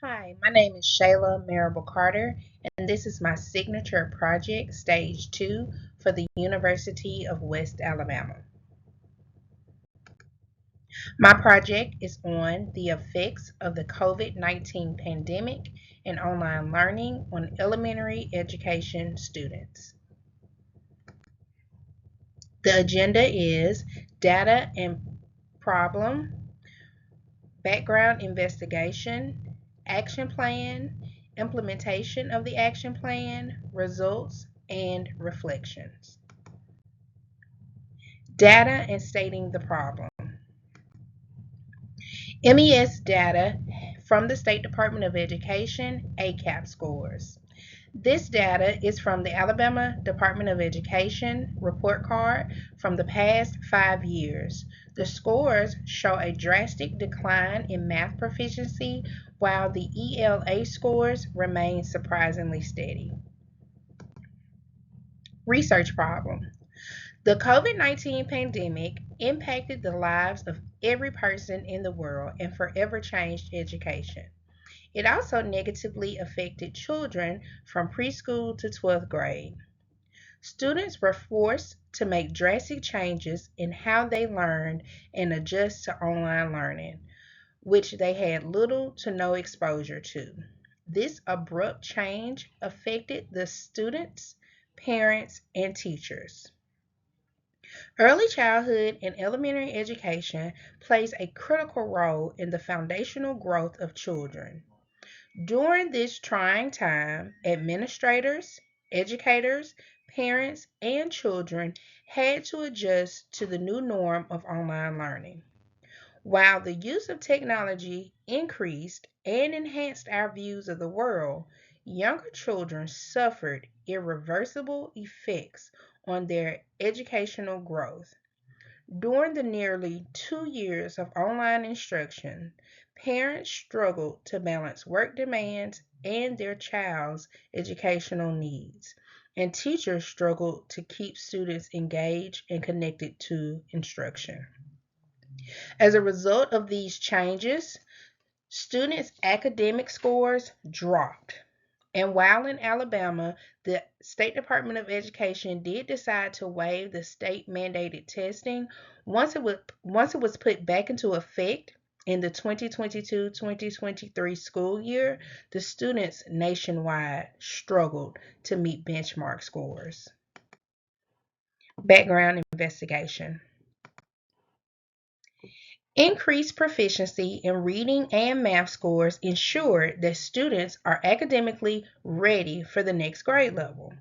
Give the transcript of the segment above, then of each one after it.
Hi, my name is Shayla Marable Carter, and this is my signature project, Stage 2, for the University of West Alabama. My project is on the effects of the COVID-19 pandemic and online learning on elementary education students. The agenda is data and problem, background investigation, action plan, implementation of the action plan, results, and reflections. Data and stating the problem. MES data from the State Department of Education ACAP scores. This data is from the Alabama Department of Education report card from the past 5 years. The scores show a drastic decline in math proficiency while the ELA scores remain surprisingly steady. Research problem. The COVID 19 pandemic impacted the lives of every person in the world and forever changed education. It also negatively affected children from preschool to 12th grade. Students were forced to make drastic changes in how they learned and adjust to online learning, which they had little to no exposure to. This abrupt change affected the students, parents, and teachers. Early childhood and elementary education plays a critical role in the foundational growth of children. During this trying time, administrators, educators, parents, and children had to adjust to the new norm of online learning. While the use of technology increased and enhanced our views of the world, younger children suffered irreversible effects on their educational growth. During the nearly 2 years of online instruction, parents struggled to balance work demands and their child's educational needs, and teachers struggled to keep students engaged and connected to instruction. As a result of these changes, students' academic scores dropped. And while in Alabama, the State Department of Education did decide to waive the state mandated testing, once it was put back into effect in the 2022-2023 school year, the students nationwide struggled to meet benchmark scores. Background investigation. Increased proficiency in reading and math scores ensured that students are academically ready for the next grade level.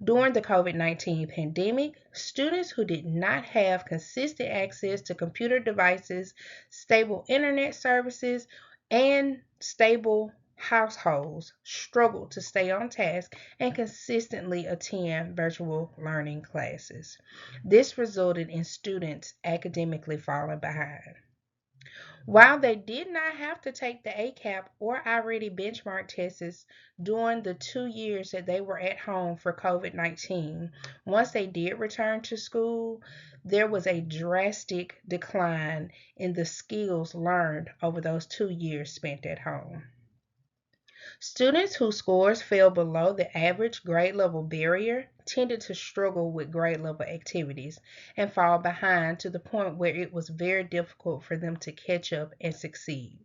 During the COVID 19 pandemic, students who did not have consistent access to computer devices, stable internet services, and stable households struggled to stay on task and consistently attend virtual learning classes. This resulted in students academically falling behind. While they did not have to take the ACAP or I-ready benchmark tests during the 2 years that they were at home for COVID 19, once they did return to school, there was a drastic decline in the skills learned over those 2 years spent at home. Students whose scores fell below the average grade level barrier tended to struggle with grade level activities and fall behind to the point where it was very difficult for them to catch up and succeed.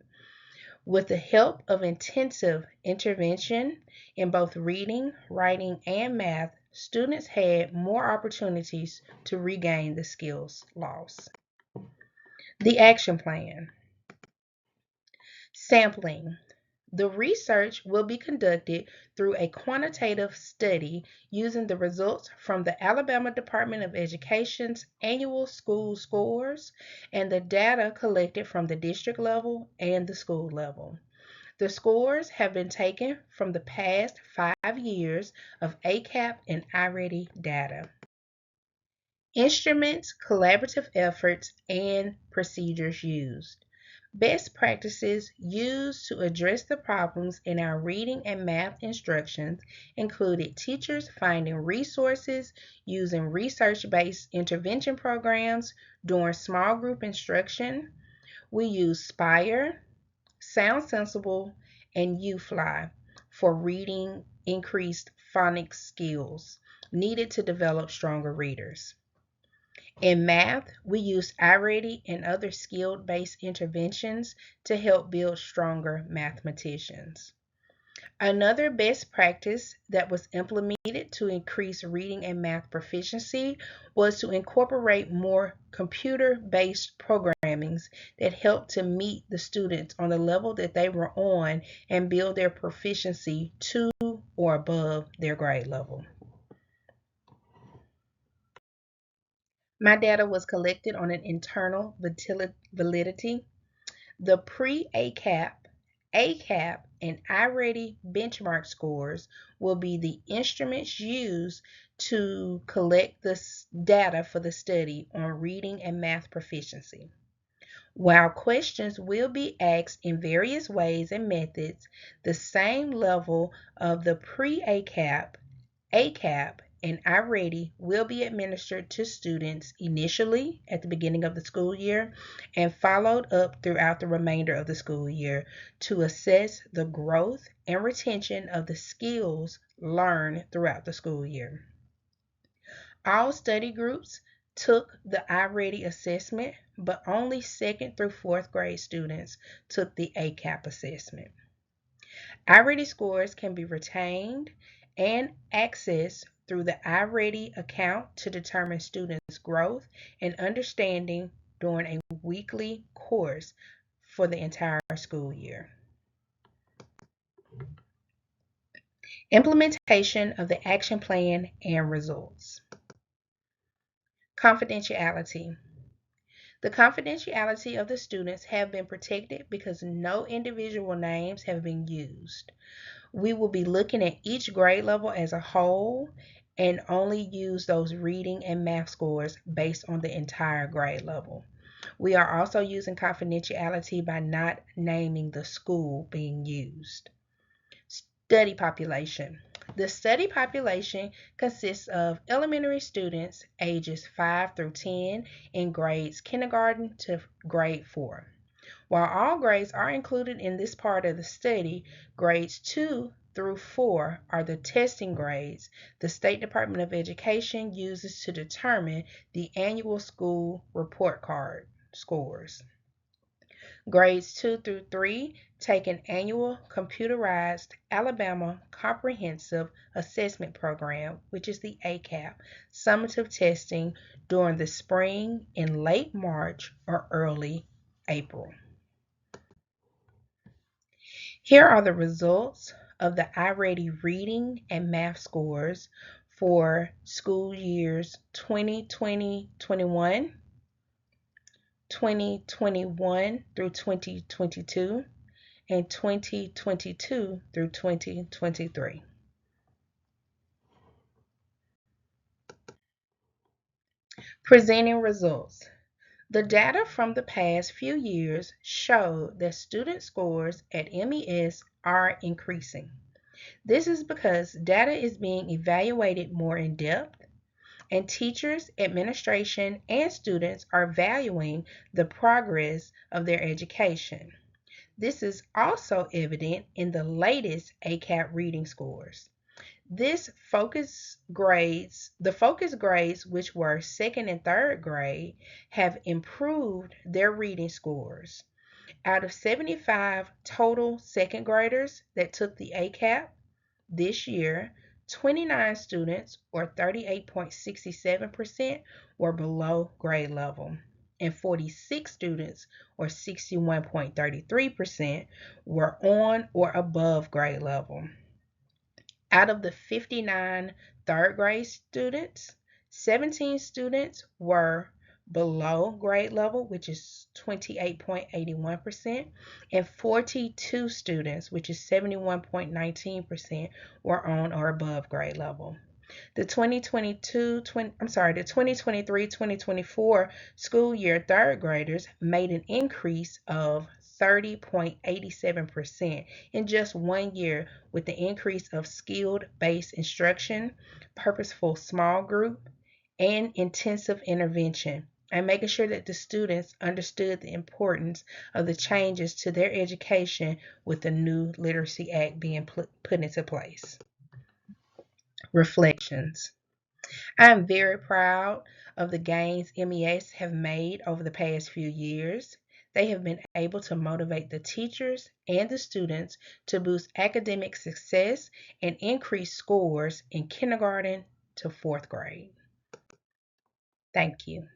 With the help of intensive intervention in both reading, writing, and math, students had more opportunities to regain the skills lost. The action plan. Sampling. The research will be conducted through a quantitative study using the results from the Alabama Department of Education's annual school scores and the data collected from the district level and the school level. The scores have been taken from the past 5 years of ACAP and iReady data. Instruments, collaborative efforts, and procedures used. Best practices used to address the problems in our reading and math instructions included teachers finding resources, using research-based intervention programs during small group instruction. We used Spire, Sound Sensible, and U-Fly for reading increased phonics skills needed to develop stronger readers. In math, we use iReady and other skill-based interventions to help build stronger mathematicians. Another best practice that was implemented to increase reading and math proficiency was to incorporate more computer-based programmings that helped to meet the students on the level that they were on and build their proficiency to or above their grade level. My data was collected on an internal validity. The pre-ACAP, ACAP, and iReady benchmark scores will be the instruments used to collect the data for the study on reading and math proficiency. While questions will be asked in various ways and methods, the same level of the pre-ACAP, ACAP, and iReady will be administered to students initially at the beginning of the school year and followed up throughout the remainder of the school year to assess the growth and retention of the skills learned throughout the school year. All study groups took the iReady assessment, but only second through fourth grade students took the ACAP assessment. iReady scores can be retained and accessed through the iReady account to determine students' growth and understanding during a weekly course for the entire school year. Implementation of the action plan and results. Confidentiality. The confidentiality of the students have been protected because no individual names have been used. We will be looking at each grade level as a whole and only use those reading and math scores based on the entire grade level. We are also using confidentiality by not naming the school being used. Study population. The study population consists of elementary students ages 5 through 10 in grades kindergarten to grade 4. While all grades are included in this part of the study, grades 2 through 4 are the testing grades the State Department of Education uses to determine the annual school report card scores. Grades 2 through 3 take an annual computerized Alabama Comprehensive Assessment Program, which is the ACAP, summative testing during the spring in late March or early April. Here are the results of the iReady reading and math scores for school years 2020-21, 2021 through 2022, and 2022 through 2023. Presenting results. The data from the past few years show that student scores at MES are increasing. This is because data is being evaluated more in depth, and teachers, administration, and students are valuing the progress of their education. This is also evident in the latest ACAP reading scores. The focus grades, which were second and third grade, have improved their reading scores. Out of 75 total second graders that took the ACAP this year, 29 students, or 38.67%, were below grade level, and 46 students, or 61.33%, were on or above grade level. Out of the 59 third grade students, 17 students were below grade level, which is 28.81%, and 42 students, which is 71.19%, were on or above grade level. The 2023-2024 school year third graders made an increase of 30.87% in just 1 year with the increase of skilled-based instruction, purposeful small group, and intensive intervention and making sure that the students understood the importance of the changes to their education with the new Literacy Act being put into place. Reflections. I am very proud of the gains MEAs have made over the past few years. They have been able to motivate the teachers and the students to boost academic success and increase scores in kindergarten to fourth grade. Thank you.